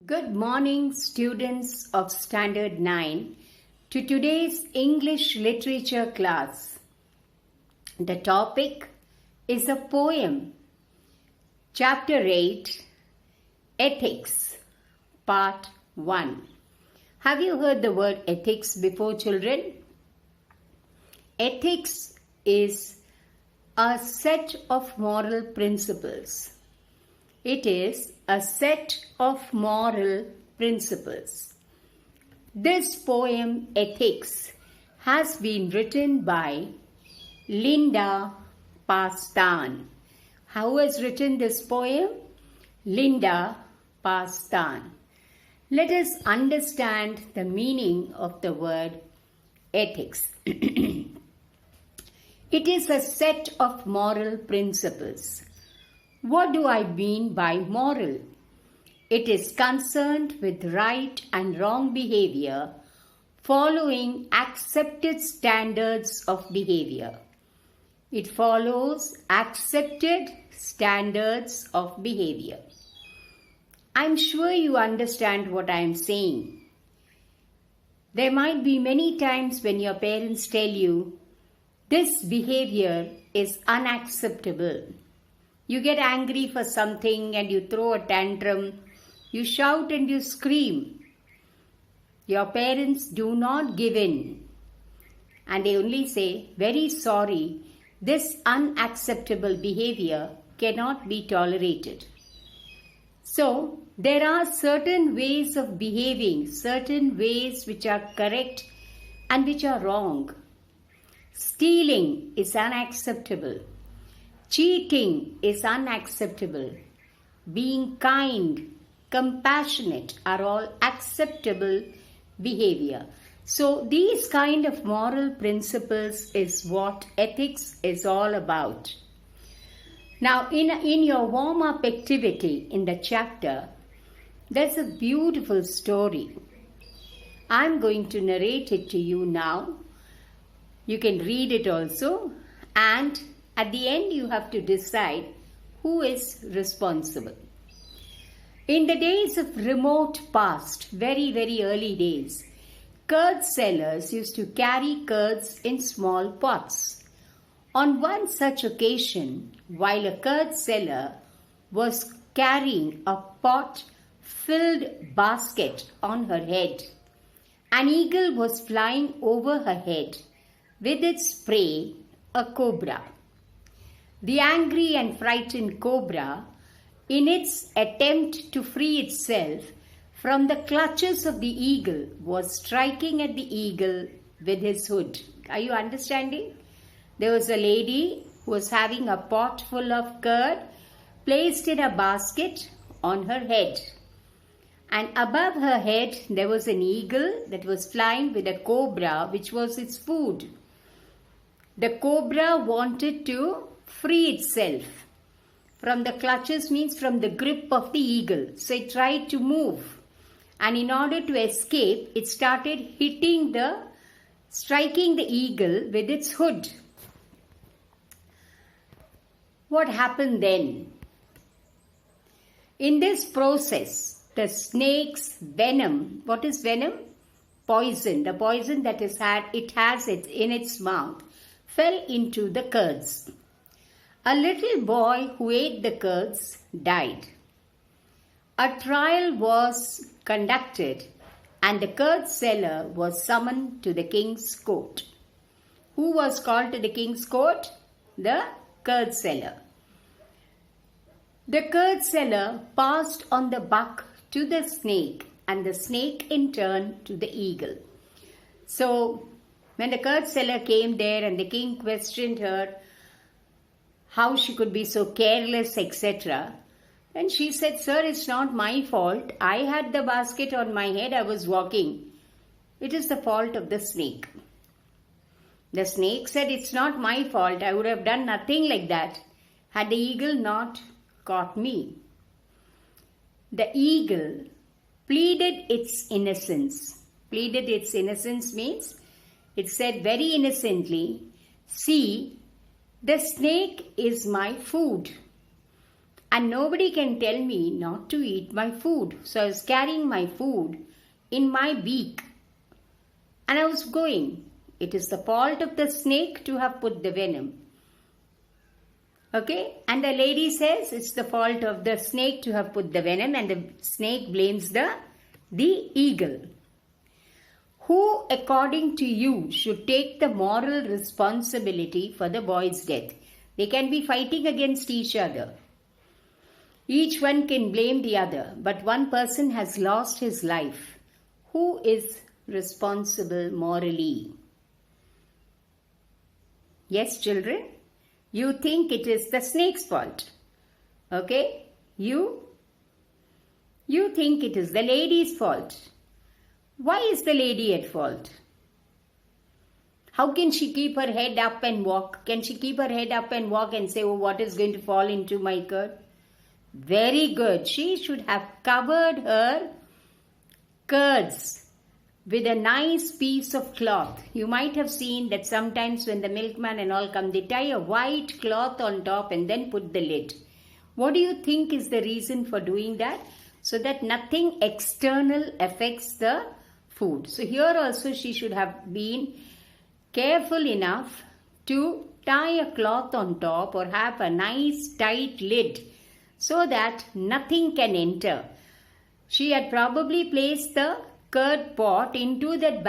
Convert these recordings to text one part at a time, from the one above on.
Good morning, students of Standard 9, to today's English literature class. The topic is a poem. Chapter 8, Ethics, Part 1. Have you heard the word ethics before, children? Ethics is a set of moral principles. It is a set of moral principles. This poem, Ethics, has been written by Linda Pastan. Who has written this poem? Linda Pastan. Let us understand the meaning of the word ethics. It is a set of moral principles. What do I mean by moral? It is concerned with right and wrong behavior following accepted standards of behavior. It follows accepted standards of behavior. I'm sure you understand what I'm saying. There might be many times when your parents tell you, this behavior is unacceptable. You get angry for something and you throw a tantrum. You shout and you scream. Your parents do not give in. And they only say, very sorry, this unacceptable behavior cannot be tolerated. So, there are certain ways of behaving, certain ways which are correct and which are wrong. Stealing is unacceptable. Cheating is unacceptable. Being kind, compassionate are all acceptable behavior. So these kind of moral principles is what ethics is all about. Now in your warm-up activity in the chapter, there's a beautiful story. I'm going to narrate it to you now. You can read it also, and at the end, you have to decide who is responsible. In the days of remote past, very, very early days, curd sellers used to carry curds in small pots. On one such occasion, while a curd seller was carrying a pot-filled basket on her head, an eagle was flying over her head with its prey, a cobra. The angry and frightened cobra, in its attempt to free itself from the clutches of the eagle, was striking at the eagle with his hood. Are you understanding? There was a lady who was having a pot full of curd placed in a basket on her head. And above her head, there was an eagle that was flying with a cobra, which was its food. The cobra wanted to free itself from the clutches, means from the grip of the eagle. So it tried to move, and in order to escape, it started striking the eagle with its hood. What happened then? In this process, the snake's venom, what is venom? Poison. The poison that it has in its mouth fell into the curds. A little boy who ate the curds died. A trial was conducted and the curd seller was summoned to the king's court. Who was called to the king's court? The curd seller. The curd seller passed on the buck to the snake and the snake in turn to the eagle. So when the curd seller came there and the king questioned her how she could be so careless, etc. And she said, sir, it's not my fault. I had the basket on my head. I was walking. It is the fault of the snake. The snake said, it's not my fault. I would have done nothing like that had the eagle not caught me. The eagle pleaded its innocence. Pleaded its innocence means it said very innocently, see, the snake is my food. and nobody can tell me not to eat my food. So I was carrying my food in my beak and I was going. It is the fault of the snake to have put the venom. Okay, and the lady says it's the fault of the snake to have put the venom, and the snake blames the eagle. Who, according to you, should take the moral responsibility for the boy's death? They can be fighting against each other. Each one can blame the other, but one person has lost his life. Who is responsible morally? Yes, children? You think it is the snake's fault. Okay? You think it is the lady's fault. Why is the lady at fault? How can she keep her head up and walk? Can she keep her head up and walk and say, oh, what is going to fall into my curd? Very good. She should have covered her curds with a nice piece of cloth. You might have seen that sometimes when the milkman and all come, they tie a white cloth on top and then put the lid. What do you think is the reason for doing that? So that nothing external affects the food. So here also she should have been careful enough to tie a cloth on top or have a nice tight lid so that nothing can enter. She had probably placed the curd pot into that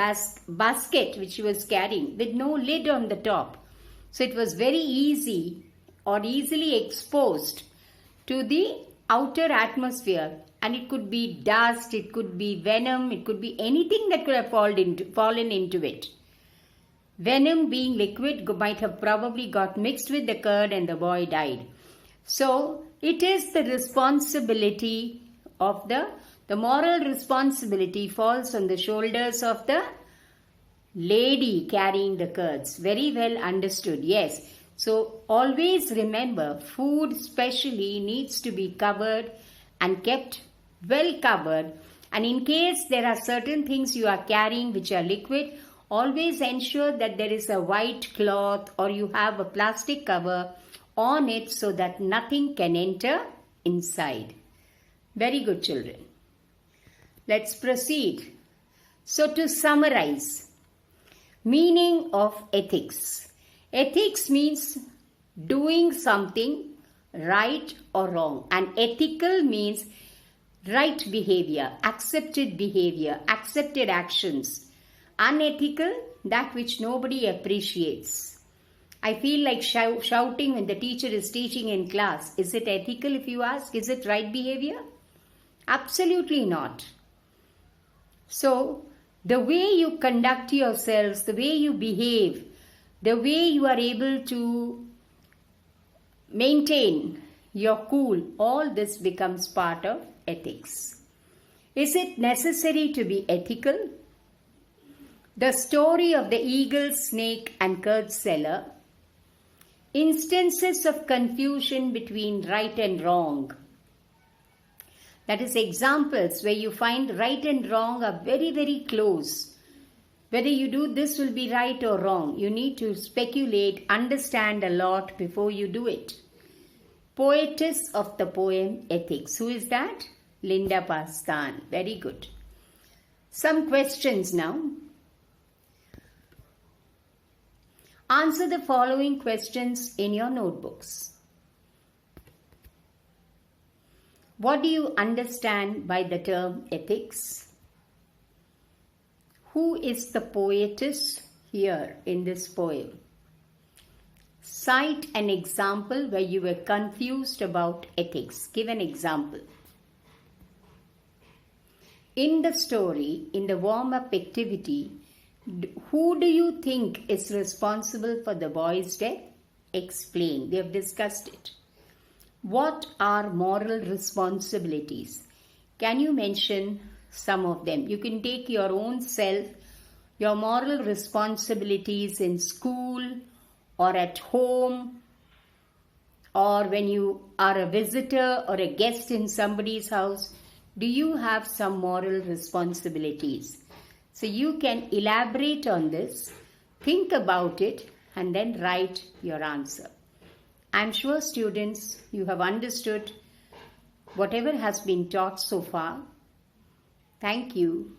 basket which she was carrying with no lid on the top. So it was very easy or easily exposed to the outer atmosphere, and it could be dust, it could be venom, it could be anything that could have fallen into it. Venom being liquid might have probably got mixed with the curd and the boy died. So it is the responsibility of the moral responsibility falls on the shoulders of the lady carrying the curds. Very well understood. Yes. So always remember, food especially needs to be covered and kept well covered. And in case there are certain things you are carrying which are liquid, always ensure that there is a white cloth or you have a plastic cover on it so that nothing can enter inside. Very good, children. Let's proceed. So to summarize, meaning of ethics. Ethics means doing something right or wrong. And ethical means right behavior, accepted actions. Unethical, that which nobody appreciates. I feel like shouting when the teacher is teaching in class. Is it ethical if you ask? Is it right behavior? Absolutely not. So, the way you conduct yourselves, the way you behave, the way you are able to maintain your cool, all this becomes part of ethics. Is it necessary to be ethical? The story of the eagle, snake and curd seller. Instances of confusion between right and wrong. That is examples where you find right and wrong are very, very close. Whether you do this will be right or wrong. You need to speculate, understand a lot before you do it. Poetess of the poem Ethics. Who is that? Linda Pastan. Very good. Some questions now. Answer the following questions in your notebooks. What do you understand by the term ethics? Who is the poetess here in this poem? Cite an example where you were confused about ethics. Give an example. In the story, in the warm-up activity, who do you think is responsible for the boy's death? Explain. We have discussed it. What are moral responsibilities? Can you mention some of them? You can take your own self, your moral responsibilities in school or at home, or when you are a visitor or a guest in somebody's house. Do you have some moral responsibilities? So you can elaborate on this, think about it, and then write your answer. I'm sure students, you have understood whatever has been taught so far. Thank you.